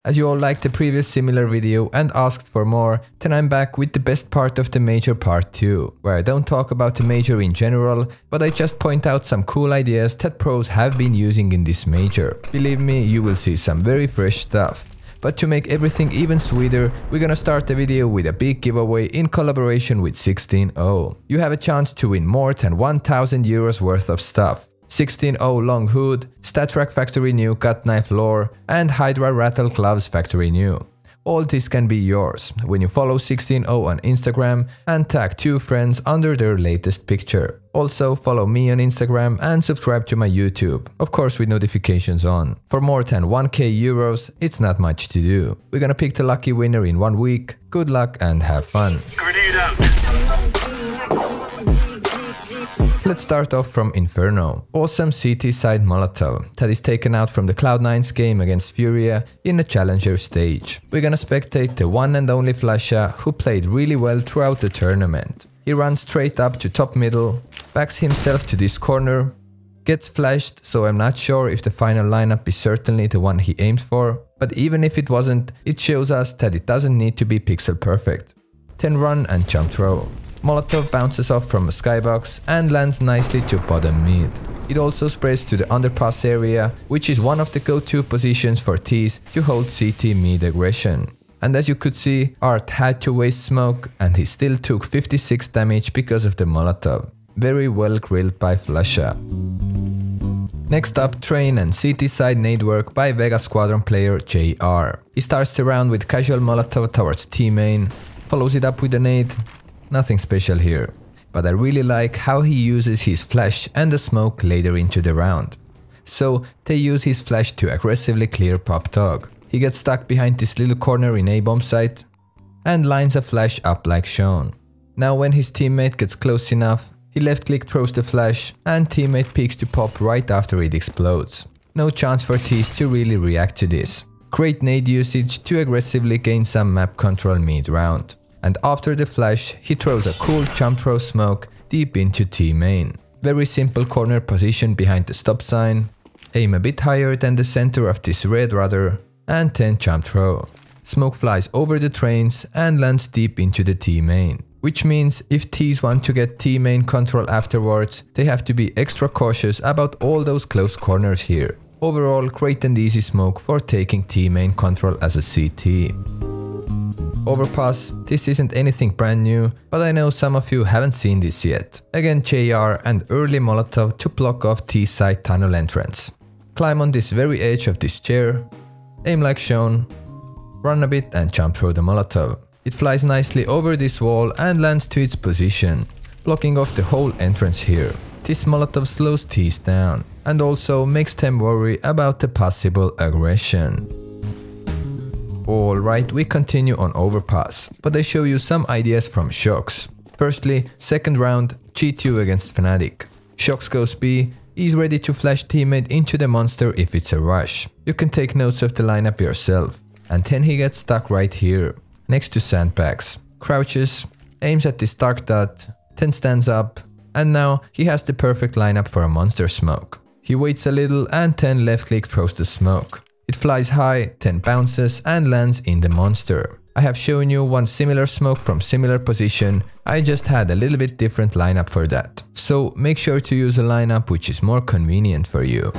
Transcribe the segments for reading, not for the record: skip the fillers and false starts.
As you all liked the previous similar video and asked for more, then I'm back with the best part of the major part 2, where I don't talk about the major in general, but I just point out some cool ideas that pros have been using in this major. Believe me, you will see some very fresh stuff. But to make everything even sweeter, we're gonna start the video with a big giveaway in collaboration with 16.0. You have a chance to win more than 1000 euros worth of stuff. 16.0 long hood, StatTrack factory new cut knife lore, and Hydra rattle gloves factory new. All this can be yours when you follow 16.0 on Instagram and tag 2 friends under their latest picture. Also follow me on Instagram and subscribe to my YouTube, of course with notifications on. For more than 1k euros, it's not much to do. We're gonna pick the lucky winner in 1 week. Good luck and have fun. Let's start off from Inferno. Awesome CT side Molotov that is taken out from the Cloud9's game against Furia in a challenger stage. We're gonna spectate the one and only Flasha, who played really well throughout the tournament. He runs straight up to top middle, backs himself to this corner, gets flashed, so I'm not sure if the final lineup is certainly the one he aimed for, but even if it wasn't, it shows us that it doesn't need to be pixel perfect. Then run and jump throw. Molotov bounces off from a skybox and lands nicely to bottom mid. It also spreads to the underpass area, which is one of the go-to positions for T's to hold CT mid aggression. And as you could see, Art had to waste smoke and he still took 56 damage because of the Molotov. Very well grilled by Flasha. Next up, Train and CT side nade work by Vega Squadron player JR. He starts the round with casual Molotov towards T main, follows it up with a nade. Nothing special here, but I really like how he uses his flash and the smoke later into the round. So they use his flash to aggressively clear Pop Dog. He gets stuck behind this little corner in A bomb site and lines a flash up like shown. Now when his teammate gets close enough, he left click throws the flash and teammate peeks to pop right after it explodes. No chance for T's to really react to this. Great nade usage to aggressively gain some map control mid round. And after the flash, he throws a cool jump throw smoke deep into T main. Very simple corner position behind the stop sign, aim a bit higher than the center of this red rudder, and then jump throw. Smoke flies over the trains and lands deep into the T main. Which means if T's want to get T main control afterwards, they have to be extra cautious about all those close corners here. Overall, great and easy smoke for taking T main control as a CT. Overpass, this isn't anything brand new, but I know some of you haven't seen this yet. Again JR and early Molotov to block off T side tunnel entrance. Climb on this very edge of this chair, aim like shown, run a bit and jump through the Molotov. It flies nicely over this wall and lands to its position, blocking off the whole entrance here. This Molotov slows T's down and also makes them worry about the possible aggression. Alright, we continue on Overpass, but I show you some ideas from Shox. Firstly, second round, G2 against Fnatic. Shox goes B, he's ready to flash teammate into the monster if it's a rush. You can take notes of the lineup yourself. And then he gets stuck right here, next to sandbags. Crouches, aims at this dark dot, then stands up, and now he has the perfect lineup for a monster smoke. He waits a little and then left click throws the smoke. It flies high, then bounces and lands in the monster. I have shown you one similar smoke from similar position, I just had a little bit different lineup for that. So make sure to use a lineup which is more convenient for you.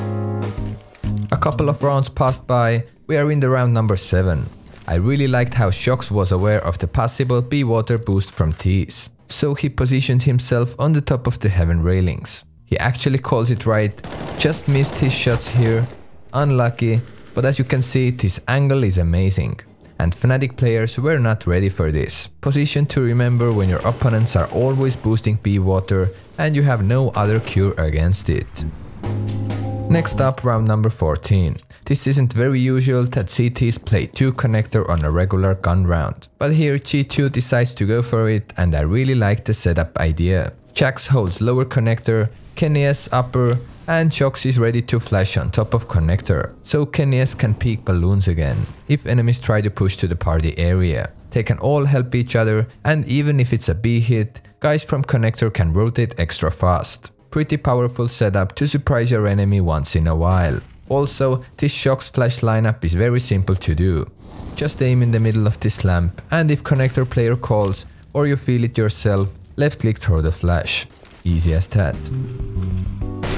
A couple of rounds passed by, we are in the round number 7. I really liked how Shox was aware of the possible B water boost from T's. So he positioned himself on the top of the heaven railings. He actually calls it right, just missed his shots here, unlucky. But as you can see, this angle is amazing. And Fnatic players were not ready for this. Position to remember when your opponents are always boosting B water and you have no other cure against it. Next up, round number 14. This isn't very usual that CTs play 2 connector on a regular gun round. But here G2 decides to go for it and I really like the setup idea. Jax holds lower connector, Kenny's upper, and Shox is ready to flash on top of connector, so Kenny's can peek balloons again, if enemies try to push to the party area. They can all help each other, and even if it's a B hit, guys from connector can rotate extra fast. Pretty powerful setup to surprise your enemy once in a while. Also, this Shock's flash lineup is very simple to do. Just aim in the middle of this lamp, and if connector player calls or you feel it yourself, left click throw the flash. Easy as that.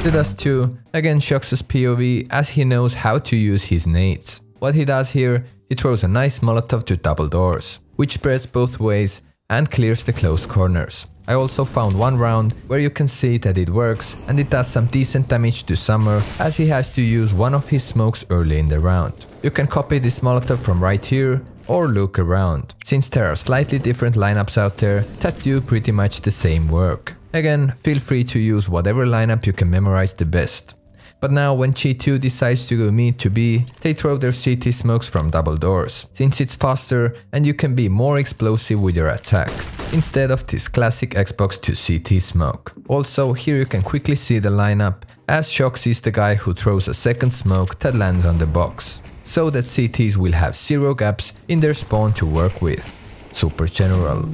The Dust 2 again Shock's POV as he knows how to use his nades. What he does here, he throws a nice Molotov to double doors, which spreads both ways and clears the close corners. I also found one round where you can see that it works and it does some decent damage to Summer as he has to use one of his smokes early in the round. You can copy this Molotov from right here or look around, since there are slightly different lineups out there that do pretty much the same work. Again, feel free to use whatever lineup you can memorize the best. But now when G2 decides to go mid to B, they throw their CT smokes from double doors, since it's faster and you can be more explosive with your attack, instead of this classic Xbox to CT smoke. Also, here you can quickly see the lineup, as Shox is the guy who throws a second smoke that lands on the box, so that CTs will have 0 gaps in their spawn to work with. Super general.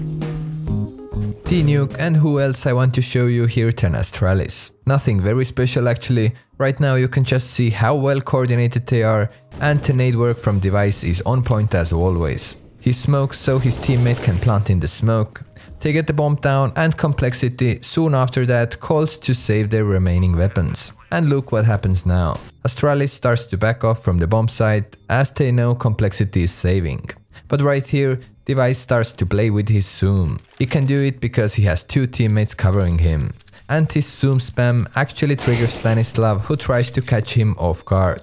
T-Nuke, and who else I want to show you here than Astralis. Nothing very special actually, right now you can just see how well coordinated they are, and the nade work from Device is on point as always. He smokes so his teammate can plant in the smoke, they get the bomb down, and Complexity soon after that calls to save their remaining weapons. And look what happens now. Astralis starts to back off from the bomb site as they know Complexity is saving. But right here, Device starts to play with his zoom. He can do it because he has 2 teammates covering him. And his zoom spam actually triggers Stanislav, who tries to catch him off guard.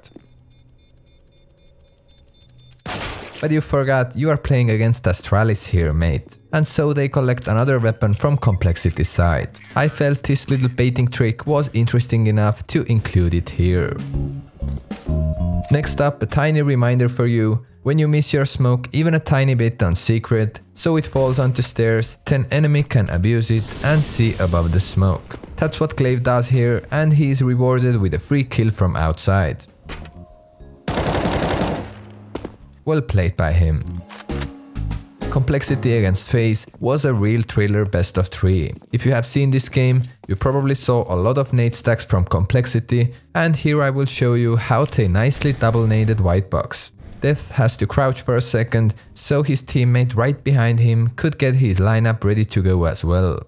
But you forgot you are playing against Astralis here, mate. And so they collect another weapon from Complexity side. I felt this little baiting trick was interesting enough to include it here. Next up, a tiny reminder for you. When you miss your smoke even a tiny bit on secret, so it falls onto stairs, then enemy can abuse it and see above the smoke. That's what Clave does here, and he is rewarded with a free kill from outside. Well played by him. Complexity against FaZe was a real thriller best of 3. If you have seen this game, you probably saw a lot of nade stacks from Complexity, and here I will show you how they nicely double naded White Box. Death has to crouch for a second, so his teammate right behind him could get his lineup ready to go as well.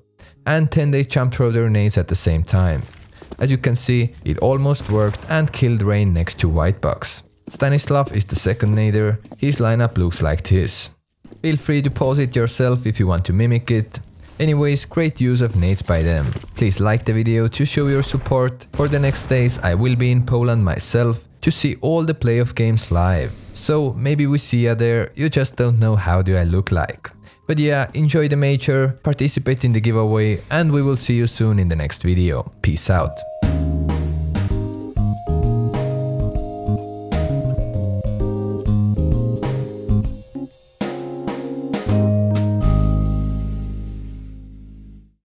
And then they jump through their nades at the same time. As you can see, it almost worked and killed Rain next to White Box. Stanislav is the second nader, his lineup looks like this. Feel free to pause it yourself if you want to mimic it. Anyways, great use of nades by them. Please like the video to show your support. For the next days I will be in Poland myself to see all the playoff games live. So maybe we see ya there, you just don't know how do I look like. But yeah, enjoy the major, participate in the giveaway, and we will see you soon in the next video. Peace out.